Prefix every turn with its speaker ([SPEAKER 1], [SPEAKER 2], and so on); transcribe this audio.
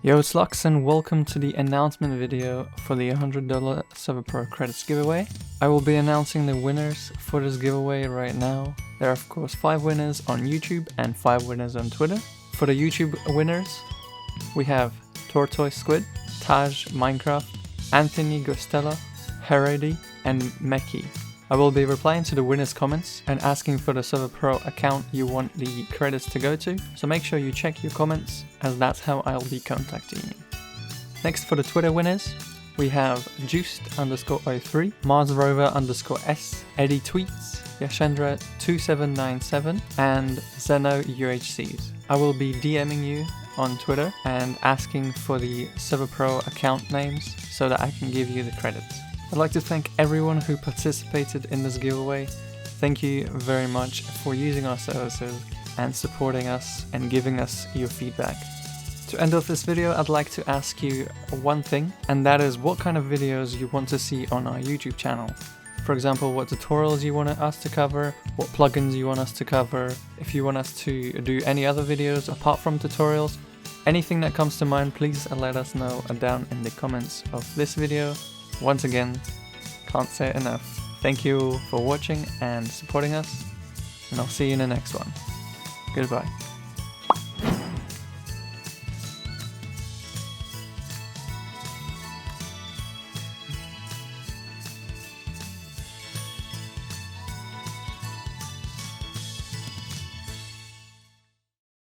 [SPEAKER 1] Yo, it's Lux and welcome to the announcement video for the $100 Server.pro credits giveaway. I will be announcing the winners for this giveaway right now. There are of course 5 winners on YouTube and 5 winners on Twitter. For the YouTube winners, we have Tortoisesquid, Taj Minecraft, Anthony Guastella, Heredy, and Mechii. I will be replying to the winners' comments and asking for the Server.pro account you want the credits to go to, so make sure you check your comments as that's how I'll be contacting you. Next, for the Twitter winners, we have Juiced_03, MarsRover_S, Eddie Tweets, Yashendra2797, and Zeno UHCs. I will be DMing you on Twitter and asking for the Server.pro account names so that I can give you the credits. I'd like to thank everyone who participated in this giveaway. Thank you very much for using our services and supporting us and giving us your feedback. To end off this video, I'd like to ask you one thing, and that is what kind of videos you want to see on our YouTube channel. For example, what tutorials you want us to cover, what plugins you want us to cover, if you want us to do any other videos apart from tutorials. Anything that comes to mind, please let us know down in the comments of this video. Once again, can't say it enough. Thank you for watching and supporting us, and I'll see you in the next one. Goodbye.